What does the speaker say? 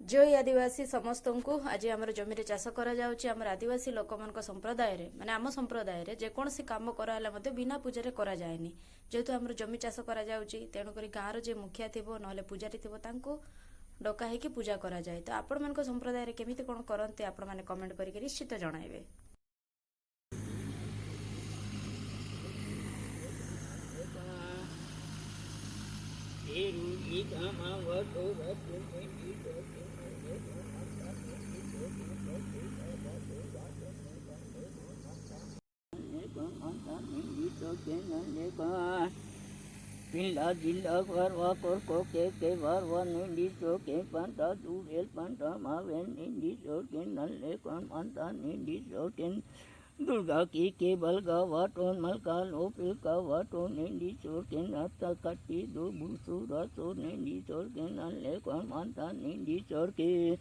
जय आदिवासी समस्त को आज आम जमी चाष कर आदिवासी लोक संप्रदाय माने आम संप्रदाय जेकोसी कम कराला बिना पूजा करा जाएनी जेहेतु आम जमी चाष कर तेणुक गाँव जे मुखिया थी ना पूजारी थी डका हो पूजा करा जाए। तो आपण मान संप्रदाय केमी कौन करते आपण मैंने कमेंट करके निश्चित जनइबे। Pila jilla varva korko ke varva nindi soke panta durel panta maven nindi soken nalle kon manta nindi soken Durga ki ke balga vaton malka lopil ka vaton nindi soken atta katti do busura so nindi soken nalle kon manta nindi soke